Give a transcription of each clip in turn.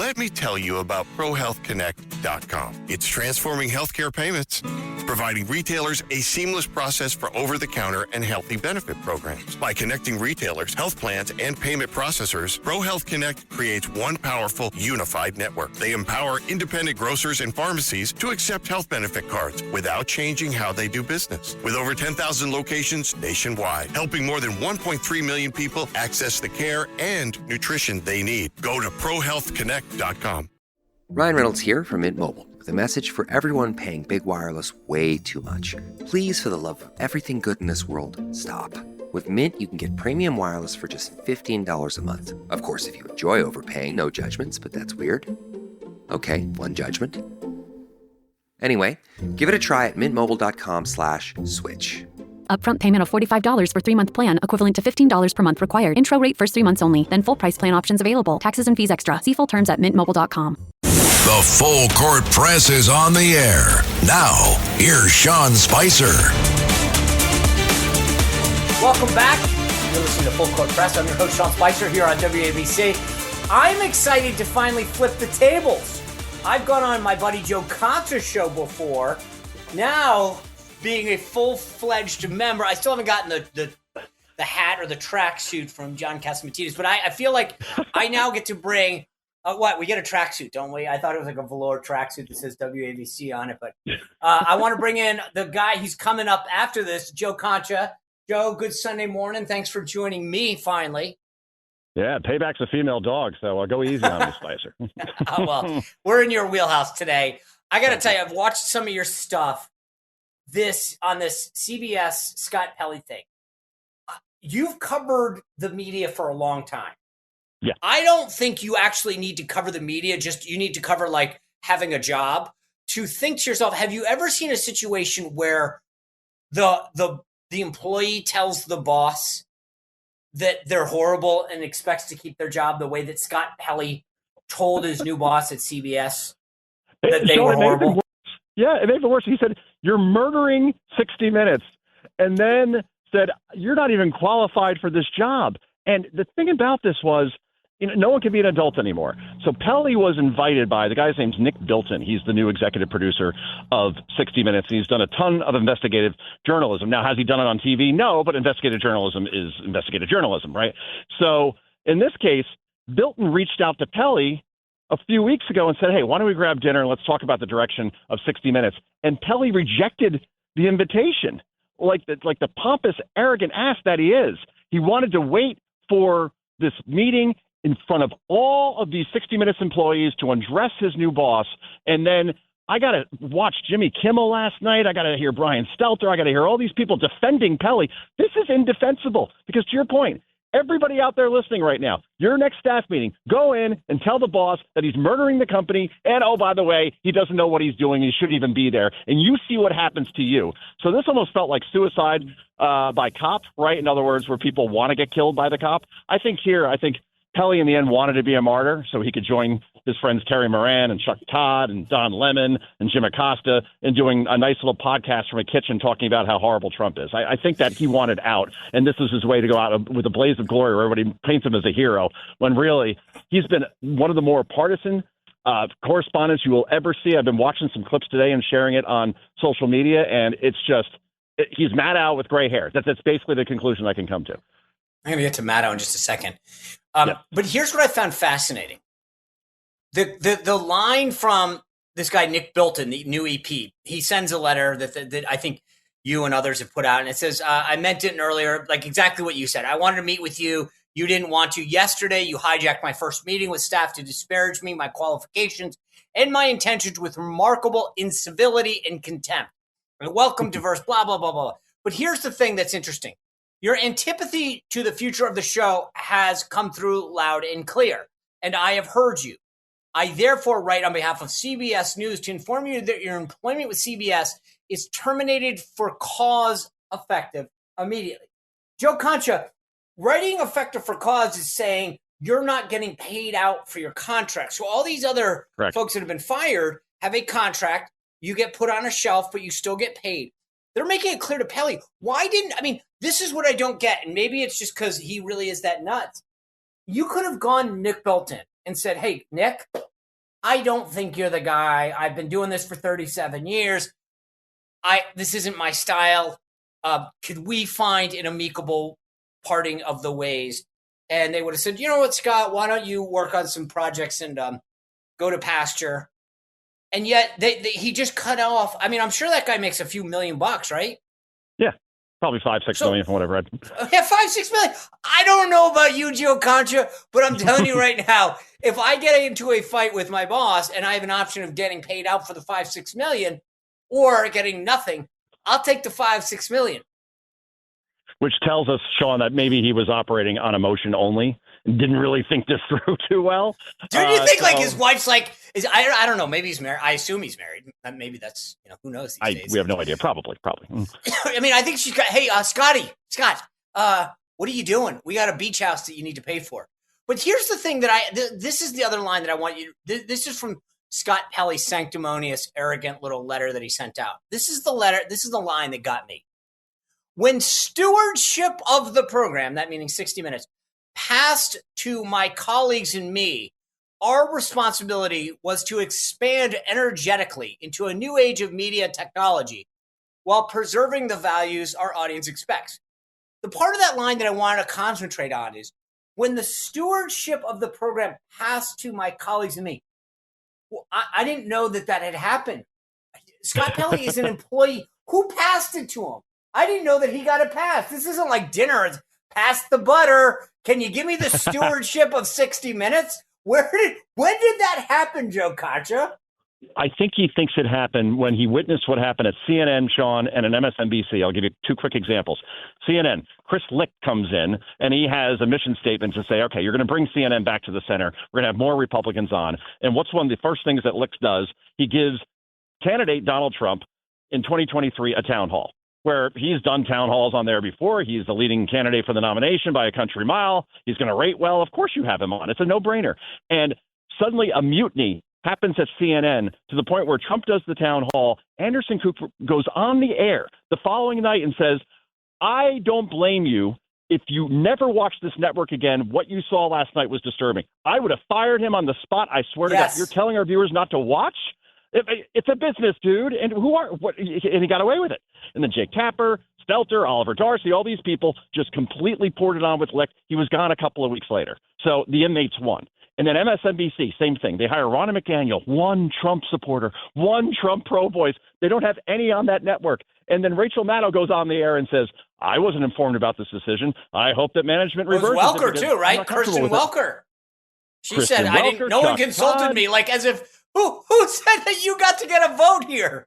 Let me tell you about ProHealthConnect.com. It's transforming healthcare payments, providing retailers a seamless process for over-the-counter and healthy benefit programs. By connecting retailers, health plans, and payment processors, ProHealth Connect creates one powerful, unified network. They empower independent grocers and pharmacies to accept health benefit cards without changing how they do business. With over 10,000 locations nationwide, helping more than 1.3 million people access the care and nutrition they need. Go to ProHealthConnect.com. Ryan Reynolds here from Mint Mobile with a message for everyone paying big wireless way too much. Please, for the love of everything good in this world, stop. With Mint, you can get premium wireless for just $15 a month. Of course, if you enjoy overpaying, no judgments, but that's weird. Okay, one judgment. Anyway, give it a try at mintmobile.com/switch. Upfront payment of $45 for 3-month plan, equivalent to $15 per month required. Intro rate first 3 months only, then full price plan options available. Taxes and fees extra. See full terms at mintmobile.com. The Full Court Press is on the air. Now, here's Sean Spicer. Welcome back. You're listening to Full Court Press. I'm your host, Sean Spicer, here on WABC. I'm excited to finally flip the tables. I've gone on my buddy Joe Concha show before. Now, being a full-fledged member, I still haven't gotten the hat or the tracksuit from John Catsimatidis, but I feel like I now get to bring we get a tracksuit, don't we? I thought it was like a velour tracksuit that says WABC on it, but I want to bring in the guy who's coming up after this, Joe Concha. Joe, good Sunday morning. Thanks for joining me finally. Yeah, payback's a female dog, so go easy on me, Spicer. Oh, well, we're in your wheelhouse today. I got to tell you, I've watched some of your stuff on this CBS Scott Pelley thing. You've covered the media for a long time. Yeah. I don't think you actually need to cover the media. Just you need to cover like having a job to think to yourself, have you ever seen a situation where the employee tells the boss that they're horrible and expects to keep their job the way that Scott Pelley told his new boss at CBS that they were horrible? Yeah, it made it worse. He said, you're murdering 60 Minutes, and then said, you're not even qualified for this job. And the thing about this was, no one can be an adult anymore. So Pelley was invited by, the guy's name's Nick Bilton. He's the new executive producer of 60 Minutes, and he's done a ton of investigative journalism. Now, has he done it on TV? No, but investigative journalism is investigative journalism, right? So in this case, Bilton reached out to Pelley a few weeks ago and said, hey, why don't we grab dinner and let's talk about the direction of 60 Minutes. And Pelley rejected the invitation, like the pompous, arrogant ass that he is. He wanted to wait for this meeting in front of all of these 60 Minutes employees to undress his new boss. And then I got to watch Jimmy Kimmel last night. I got to hear Brian Stelter. I got to hear all these people defending Pelley. This is indefensible because, to your point, everybody out there listening right now, your next staff meeting, go in and tell the boss that he's murdering the company. And, oh, by the way, he doesn't know what he's doing. He shouldn't even be there. And you see what happens to you. So this almost felt like suicide by cop, right? In other words, where people want to get killed by the cop. I think Pelley in the end wanted to be a martyr so he could join his friends Terry Moran and Chuck Todd and Don Lemon and Jim Acosta in doing a nice little podcast from a kitchen talking about how horrible Trump is. I think that he wanted out, and this is his way to go out with a blaze of glory where everybody paints him as a hero, when really he's been one of the more partisan correspondents you will ever see. I've been watching some clips today and sharing it on social media, and it's just he's Matt Al with gray hair. That's basically the conclusion I can come to. I'm going to get to Maddow in just a second. But here's what I found fascinating. The line from this guy, Nick Bilton, the new EP, he sends a letter that I think you and others have put out, and it says, I meant it earlier, like exactly what you said. I wanted to meet with you. You didn't want to. Yesterday, you hijacked my first meeting with staff to disparage me, my qualifications, and my intentions with remarkable incivility and contempt. Welcome, diverse, blah, blah, blah, blah. But here's the thing that's interesting. Your antipathy to the future of the show has come through loud and clear, and I have heard you. I therefore write on behalf of CBS News to inform you that your employment with CBS is terminated for cause effective immediately. Joe Concha, writing effective for cause is saying you're not getting paid out for your contract. So all these other folks that have been fired have a contract. You get put on a shelf, but you still get paid. They're making it clear to Pelley. This is what I don't get, and maybe it's just because he really is that nuts. You could have gone Nick Bilton and said, hey, Nick, I don't think you're the guy. I've been doing this for 37 years. This isn't my style. Could we find an amicable parting of the ways? And they would have said, you know what, Scott, why don't you work on some projects and go to pasture? And yet he just cut off. I mean, I'm sure that guy makes a few $1,000,000, right? Yeah, probably 5-6 million from what I've read. Yeah, 5-6 million. I don't know about you, Joe Concha, but I'm telling you right now, if I get into a fight with my boss and I have an option of getting paid out for the 5-6 million or getting nothing, I'll take the 5-6 million. Which tells us, Sean, that maybe he was operating on emotion only and didn't really think this through too well. Do you think like his wife's like, I don't know, maybe he's married. I assume he's married. Maybe that's, who knows these days. We have no idea. Probably. I mean, I think she's got, hey, Scott, what are you doing? We got a beach house that you need to pay for. But here's the thing this is the other line that I want you, this is from Scott Pelley's sanctimonious, arrogant little letter that he sent out. This is the line that got me. When stewardship of the program, that meaning 60 Minutes, passed to my colleagues and me, our responsibility was to expand energetically into a new age of media technology while preserving the values our audience expects. The part of that line that I wanted to concentrate on is when the stewardship of the program passed to my colleagues and me. Well, I didn't know that had happened. Scott Pelley is an employee. Who passed it to him? I didn't know that he got a pass. This isn't like dinner. It's pass the butter. Can you give me the stewardship of 60 Minutes? When did that happen, Joe Concha? I think he thinks it happened when he witnessed what happened at CNN, Sean, and an MSNBC. I'll give you two quick examples. CNN, Chris Licht comes in, and he has a mission statement to say, okay, you're going to bring CNN back to the center. We're going to have more Republicans on. And what's one of the first things that Licht does? He gives candidate Donald Trump in 2023 a town hall, where he's done town halls on there before. He's the leading candidate for the nomination by a country mile. He's going to rate well. Of course you have him on. It's a no-brainer. And suddenly a mutiny happens at CNN to the point where Trump does the town hall. Anderson Cooper goes on the air the following night and says, I don't blame you. If you never watch this network again, what you saw last night was disturbing. I would have fired him on the spot. I swear to God, you're telling our viewers not to watch? It's a business, dude. And and he got away with it. And then Jake Tapper, Stelter, Oliver Darcy, all these people just completely poured it on with Licht. He was gone a couple of weeks later. So the inmates won. And then MSNBC, same thing. They hire Ronna McDaniel, one Trump supporter, one Trump pro-voice. They don't have any on that network. And then Rachel Maddow goes on the air and says, I wasn't informed about this decision. I hope that management reverses it. Welker too, right? Kirsten Welker. She said, no one consulted me, like as if, who said that you got to get a vote here?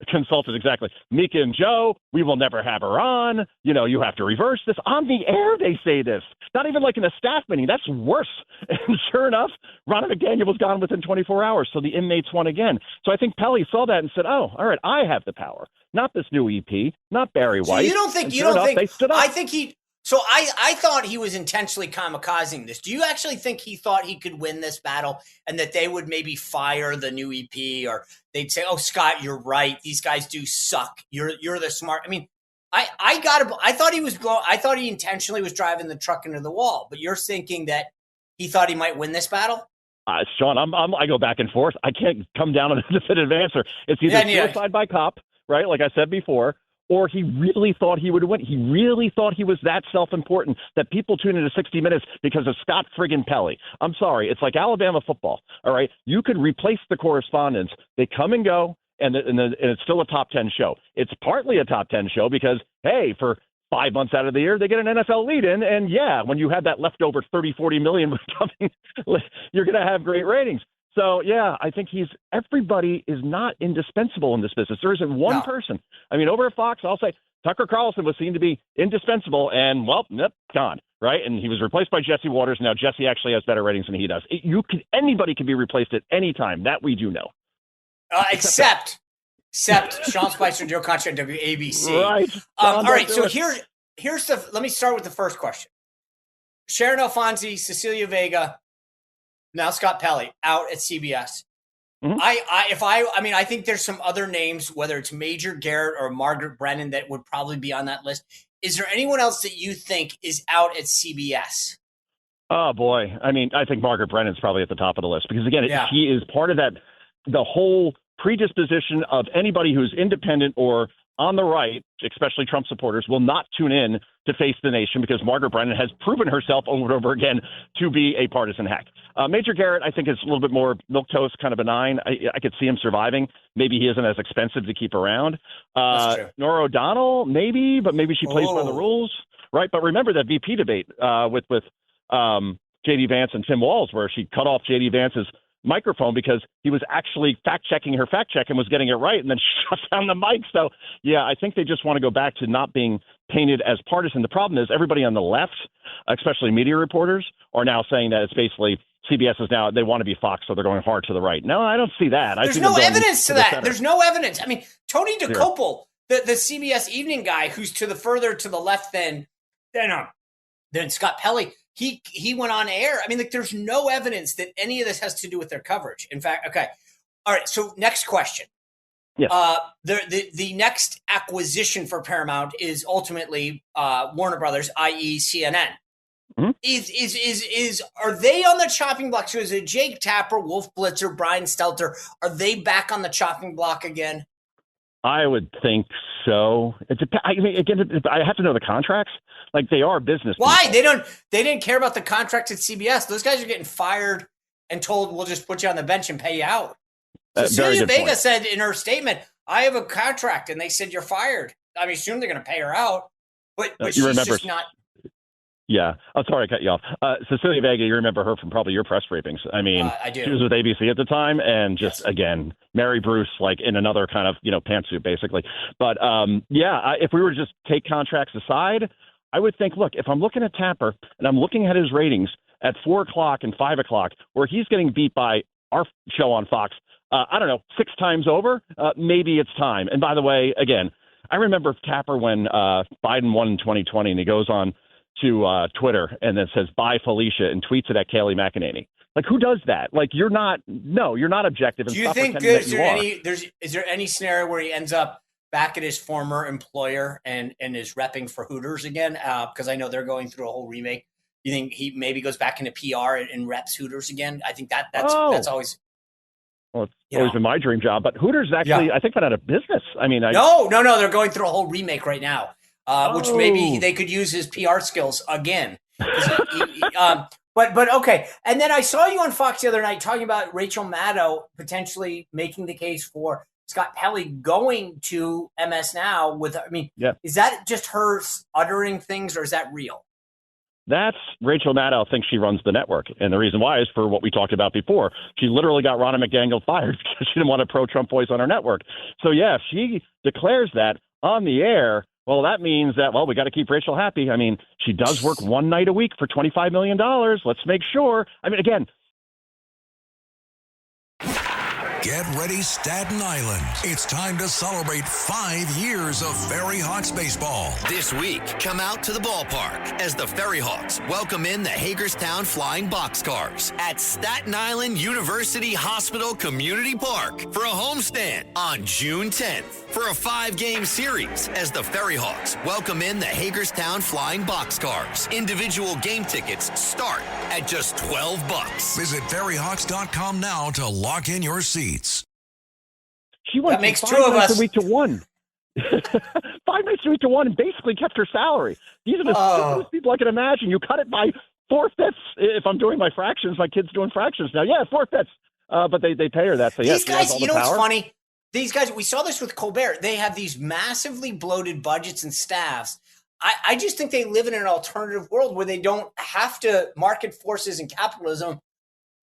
Consulted, exactly. Mika and Joe, we will never have her on. You have to reverse this. On the air, they say this. Not even like in a staff meeting. That's worse. And sure enough, Ronna McDaniel was gone within 24 hours, so the inmates won again. So I think Pelley saw that and said, oh, all right, I have the power. Not this new EP, not Barry White. So you don't think they stood up. I think So I thought he was intentionally kamikazing this. Do you actually think he thought he could win this battle and that they would maybe fire the new EP, or they'd say, oh, Scott, you're right. These guys do suck. You're the smart. I mean, I thought he intentionally was driving the truck into the wall, but you're thinking that he thought he might win this battle? Sean, I go back and forth. I can't come down on a definitive answer. It's either suicide by cop, right, like I said before, or he really thought he would win. He really thought he was that self-important that people tune into 60 Minutes because of Scott friggin' Pelley. I'm sorry. It's like Alabama football, all right? You could replace the correspondents. They come and go, and it's still a top 10 show. It's partly a top 10 show because, hey, for 5 months out of the year, they get an NFL lead in. And, yeah, when you have that leftover 30-40 million coming, you're going to have great ratings. So, yeah, I think everybody is not indispensable in this business. There isn't one person. I mean, over at Fox, I'll say Tucker Carlson was seen to be indispensable and, well, gone, right? And he was replaced by Jesse Waters. Now Jesse actually has better ratings than he does. Anybody can be replaced at any time. That we do know. Except Sean Spicer and Joe Concha on WABC. Right. All right, so here's let me start with the first question. Sharon Alfonsi, Cecilia Vega, now Scott Pelley out at CBS. Mm-hmm. I think there's some other names, whether it's Major Garrett or Margaret Brennan, that would probably be on that list. Is there anyone else that you think is out at CBS? Oh, boy. I mean, I think Margaret Brennan's probably at the top of the list because, again, Yeah. she is part of that, the whole predisposition of anybody who's independent or on the right, especially Trump supporters, will not tune in to face the nation because Margaret Brennan has proven herself over and over again to be a partisan hack. Major Garrett, I think, is a little bit more milquetoast, kind of benign. I could see him surviving. Maybe he isn't as expensive to keep around. That's true. Nora O'Donnell, maybe, but maybe she plays by the rules, right? But remember that VP debate with J.D. Vance and Tim Walz, where she cut off J.D. Vance's microphone because he was actually fact-checking her fact-check and was getting it right and then shut down the mic. So, yeah, I think they just want to go back to not being painted as partisan. The problem is everybody on the left, especially media reporters, are now saying that it's basically CBS is now, they want to be Fox, so they're going hard to the right. No, I don't see that. There's no evidence to that. There's no evidence. I mean, Tony DeCopel, the CBS evening guy who's further to the left than Scott Pelley, he went on air. I mean, like, there's no evidence that any of this has to do with their coverage. In fact, okay. All right. So next question. Yeah. The next acquisition for Paramount is ultimately Warner Brothers, i.e. CNN. Mm-hmm. Are they on the chopping block? So is it Jake Tapper, Wolf Blitzer, Brian Stelter? Are they back on the chopping block again? I would think so. I mean, again, I have to know the contracts. Like, they are business. Why? People. They didn't care about the contract at CBS. Those guys are getting fired and told, we'll just put you on the bench and pay you out. So Celia Vega said in her statement, I have a contract, and they said you're fired. I mean, assume they're going to pay her out, but she's just not. Yeah. I'm sorry I cut you off. Cecilia Vega, you remember her from probably your press briefings. I mean, I do. She was with ABC at the time, and just, again, Mary Bruce, like, in another kind of, pantsuit, basically. But, if we were to just take contracts aside, I would think, look, if I'm looking at Tapper and I'm looking at his ratings at 4 o'clock and 5 o'clock, where he's getting beat by our show on Fox, I don't know, 6 times over, maybe it's time. And by the way, again, I remember Tapper when Biden won in 2020, and he goes on to Twitter and then says, bye, Felicia, and tweets it at Kayleigh McEnany. Like, who does that? Like, you're not objective. And do you think is there any scenario where he ends up back at his former employer and is repping for Hooters again? Because I know they're going through a whole remake. You think he maybe goes back into PR and reps Hooters again? I think that's always. Well, it's always been my dream job, but Hooters actually, I think, went out of business. I mean, no, they're going through a whole remake right now. Which maybe they could use his PR skills again. But okay. And then I saw you on Fox the other night talking about Rachel Maddow potentially making the case for Scott Pelley going to MS Now is that just her uttering things, or is that real? That's Rachel Maddow thinks she runs the network. And the reason why is for what we talked about before. She literally got Ronna McDaniel fired because she didn't want a pro-Trump voice on her network. So, if she declares that on the air, well, that means that, we got to keep Rachel happy. I mean, she does work one night a week for $25 million. Let's make sure. I mean, again. Get ready, Staten Island. It's time to celebrate 5 years of Ferry Hawks baseball. This week, come out to the ballpark as the Ferry Hawks welcome in the Hagerstown Flying Boxcars at Staten Island University Hospital Community Park for a homestand on June 10th. For a 5-game series as the Ferry Hawks welcome in the Hagerstown Flying Boxcars. Individual game tickets start at just $12. Visit ferryhawks.com now to lock in your seats. She went that makes 5 two of nights us a week to one. 5 nights a week to one, and basically kept her salary. These are the simplest people I can imagine. You cut it by 4/5. If I'm doing my fractions, my kid's doing fractions now. 4/5. But they pay her that. So these guys, what's funny? These guys, we saw this with Colbert. They have these massively bloated budgets and staffs. I just think they live in an alternative world where they don't have to. Market forces and capitalism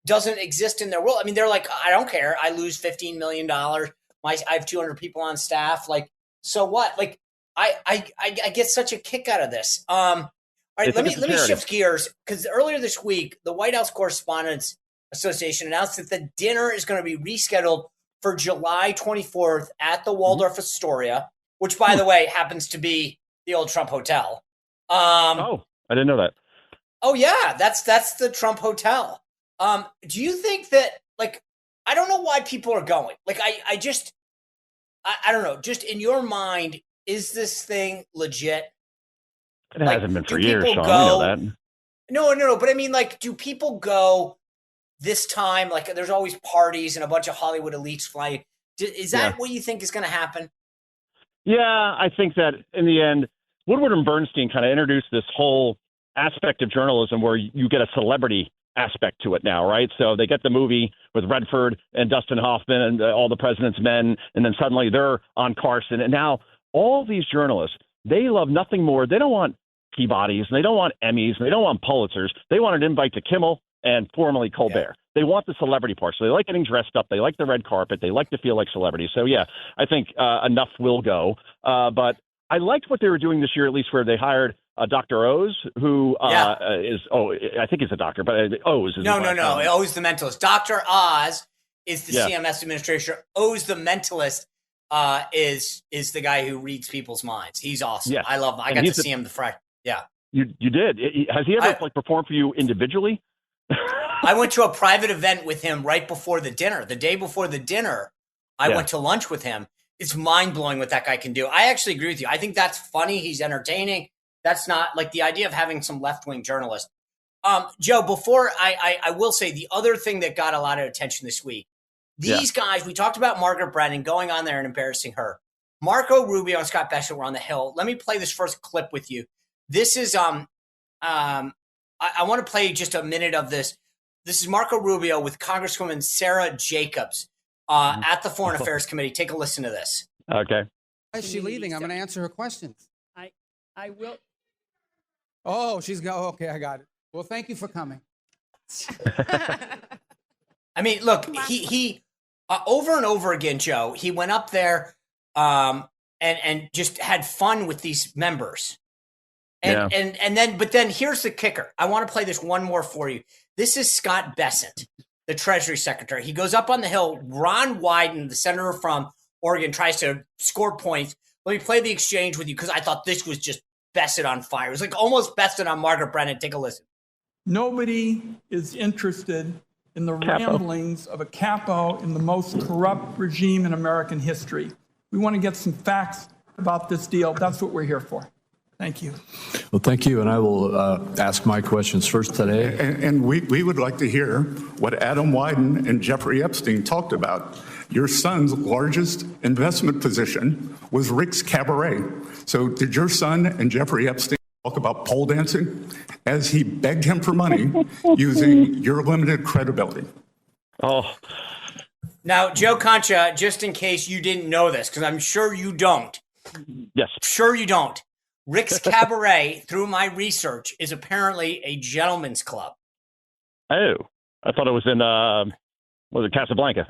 doesn't exist in their world. I mean, they're like, I don't care. I lose $15 million. I have 200 people on staff. Like, so what? Like, I get such a kick out of this. All right, let me shift gears, because earlier this week, the White House Correspondents Association announced that the dinner is going to be rescheduled for July 24th at the Waldorf Astoria, which, by the way, happens to be the old Trump Hotel. I didn't know that. Oh, yeah, that's the Trump Hotel. Do you think that, like, I don't know why people are going. Like, I don't know. Just in your mind, is this thing legit? It hasn't been for years, Sean. I know that. No. But I mean, like, do people go this time? Like, there's always parties and a bunch of Hollywood elites flying. Is that what you think is going to happen? Yeah, I think that in the end, Woodward and Bernstein kind of introduced this whole aspect of journalism where you get a celebrity aspect to it now, right? So they get the movie with Redford and Dustin Hoffman and all the President's Men, and then suddenly they're on Carson. And now all these journalists, they love nothing more. They don't want Peabodys, and they don't want Emmys, and they don't want Pulitzers. They want an invite to Kimmel and formerly Colbert. They want the celebrity part. So they like getting dressed up. They like the red carpet. They like to feel like celebrities. So, yeah, I think enough will go. But I liked what they were doing this year, at least where they hired Dr. Oz, who I think he's a doctor, but Oz is No. Oz the mentalist. Dr. Oz is the CMS administrator. Oz the mentalist is the guy who reads people's minds. He's awesome. I love him. I got to see him the Friday. Yeah. You did. Has he ever performed for you individually? I went to a private event with him right before the dinner. The day before the dinner, I went to lunch with him. It's mind-blowing what that guy can do. I actually agree with you. I think that's funny. He's entertaining. That's not like the idea of having some left-wing journalist. Joe, before I will say the other thing that got a lot of attention this week, these guys, we talked about Margaret Brennan going on there and embarrassing her. Marco Rubio and Scott Bessent were on the Hill. Let me play this first clip with you. This is I want to play just a minute of this. This is Marco Rubio with Congresswoman Sarah Jacobs at the Foreign Affairs Committee. Take a listen to this. Okay. Why is she leaving? I'm going to answer her questions. I will. Oh, she's go. Okay, I got it. Well, thank you for coming. I mean, look, he over and over again, Joe, he went up there and just had fun with these members. And then here's the kicker. I want to play this one more for you. This is Scott Bessent, the Treasury Secretary. He goes up on the Hill. Ron Wyden, the senator from Oregon, tries to score points. Let me play the exchange with you because I thought this was just Bessent on fire. It was like almost Bessent on Margaret Brennan. Take a listen. Nobody is interested in the ramblings of a capo in the most corrupt regime in American history. We want to get some facts about this deal. That's what we're here for. Thank you. Well, thank you. And I will ask my questions first today. And we would like to hear what Adam Wyden and Jeffrey Epstein talked about. Your son's largest investment position was Rick's Cabaret. So did your son and Jeffrey Epstein talk about pole dancing as he begged him for money using your limited credibility? Oh. Now, Joe Concha, just in case you didn't know this, because I'm sure you don't. Yes. Sure you don't. Rick's Cabaret, through my research, is apparently a gentleman's club. Oh, I thought it was in, was it Casablanca?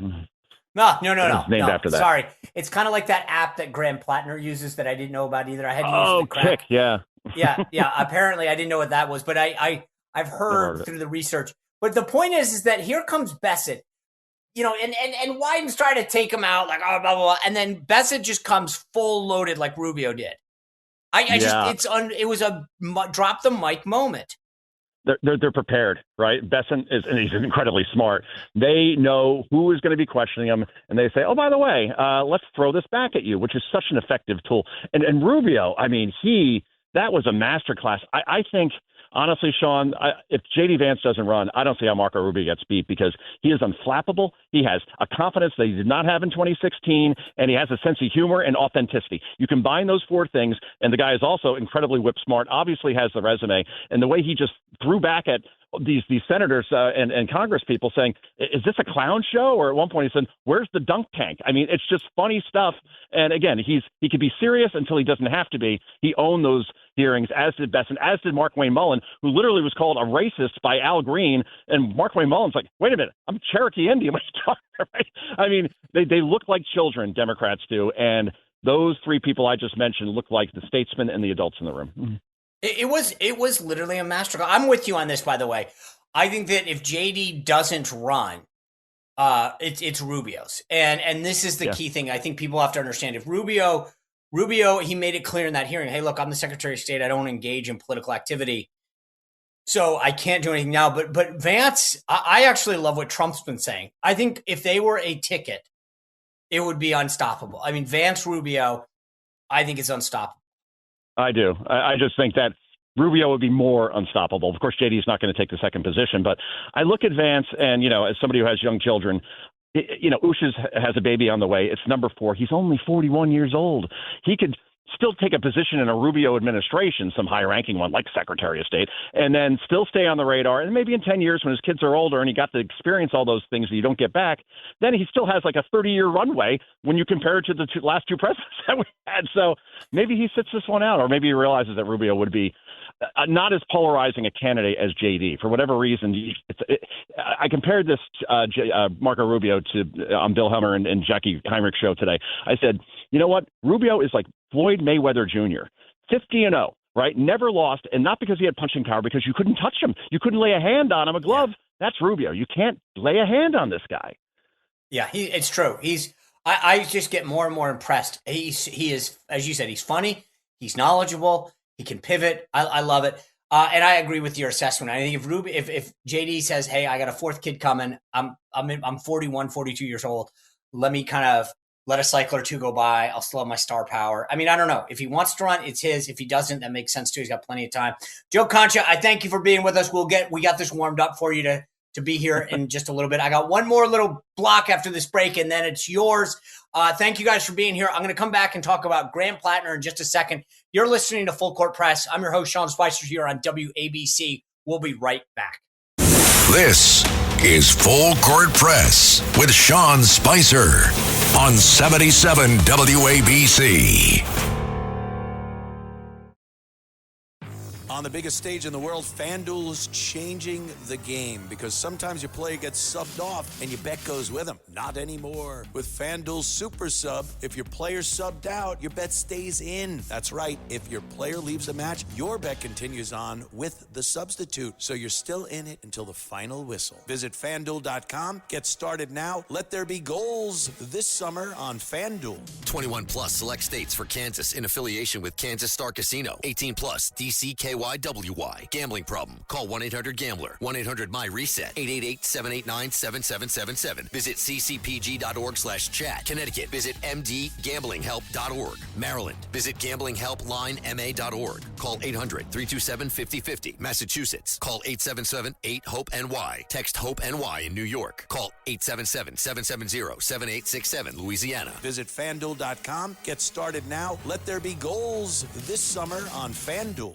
No. Named after that. Sorry. It's kind of like that app that Graham Plattner uses that I didn't know about either. I had to use the crack. Kick, yeah. Yeah. Apparently, I didn't know what that was, but I've heard through the research. But the point is that here comes Bessent, and Wyden's trying to take him out, like, oh, blah, blah, blah. And then Bessent just comes full loaded like Rubio did. It was a drop the mic moment. They're prepared, right? Bessent and he's incredibly smart. They know who is going to be questioning him, and they say, "Oh, by the way, let's throw this back at you," which is such an effective tool. And Rubio, I mean, that was a masterclass. I think. Honestly, Sean, if J.D. Vance doesn't run, I don't see how Marco Rubio gets beat because he is unflappable. He has a confidence that he did not have in 2016, and he has a sense of humor and authenticity. You combine those four things, and the guy is also incredibly whip smart, obviously has the resume, and the way he just threw back at these senators and Congress people saying, is this a clown show? Or at one point he said, where's the dunk tank? I mean, it's just funny stuff. And again, he could be serious until he doesn't have to be. He owned those hearings, as did Bessent, as did Mark Wayne Mullen, who literally was called a racist by Al Green. And Mark Wayne Mullen's like, wait a minute, I'm Cherokee Indian. What are you talking about? Right? I mean, they look like children, Democrats do. And those three people I just mentioned look like the statesmen and the adults in the room. It was literally a masterclass. I'm with you on this, by the way. I think that if JD doesn't run, it's Rubio's, and this is the key thing. I think people have to understand. If Rubio, he made it clear in that hearing. Hey, look, I'm the Secretary of State. I don't engage in political activity, so I can't do anything now. But Vance, I actually love what Trump's been saying. I think if they were a ticket, it would be unstoppable. I mean, Vance Rubio, I think it's unstoppable. I do. I just think that Rubio would be more unstoppable. Of course, JD is not going to take the second position, but I look at Vance, and as somebody who has young children, Ushas has a baby on the way. It's number 4. He's only 41 years old. He could still take a position in a Rubio administration, some high-ranking one like Secretary of State, and then still stay on the radar. And maybe in 10 years when his kids are older and he got to experience all those things that you don't get back, then he still has like a 30-year runway when you compare it to the last 2 presidents that we had. So maybe he sits this one out, or maybe he realizes that Rubio would be not as polarizing a candidate as JD. For whatever reason, I compared this Marco Rubio to on Bill Helmer and Jackie Heinrich's show today. I said, you know what? Rubio is like Floyd Mayweather Jr., 50-0, right? Never lost, and not because he had punching power, because you couldn't touch him. You couldn't lay a hand on him, a glove. That's Rubio. You can't lay a hand on this guy. Yeah, it's true. I just get more and more impressed. He is, as you said, he's funny. He's knowledgeable. He can pivot. I love it. And I agree with your assessment. I think if JD says, hey, I got a 4th kid coming, I'm 41, 42 years old. Let me kind of let a cycle or 2 go by. I'll still have my star power. I mean, I don't know. If he wants to run, it's his. If he doesn't, that makes sense too. He's got plenty of time. Joe Concha, I thank you for being with us. We got this warmed up for you to be here in just a little bit. I got one more little block after this break, and then it's yours. Thank you guys for being here. I'm going to come back and talk about Graham Plattner in just a second. You're listening to Full Court Press. I'm your host, Sean Spicer, here on WABC. We'll be right back. This is Full Court Press with Sean Spicer on 77 WABC. On the biggest stage in the world, FanDuel is changing the game because sometimes your player gets subbed off and your bet goes with them. Not anymore. With FanDuel Super Sub, if your player's subbed out, your bet stays in. That's right. If your player leaves a match, your bet continues on with the substitute. So you're still in it until the final whistle. Visit FanDuel.com. Get started now. Let there be goals this summer on FanDuel. 21 plus select states for Kansas in affiliation with Kansas Star Casino. 18 plus DCKYWY. Gambling problem? Call 1-800-GAMBLER. 1-800-MY-RESET. 888-789-7777. Visit ccpg.org/chat. Connecticut. Visit mdgamblinghelp.org. Maryland. Visit gamblinghelplinema.org. Call 800-327-5050. Massachusetts. Call 877-8-HOPE-NY. Text HOPE-NY in New York. Call 877-770-7867. Louisiana. Visit FanDuel.com. Get started now. Let there be goals this summer on FanDuel.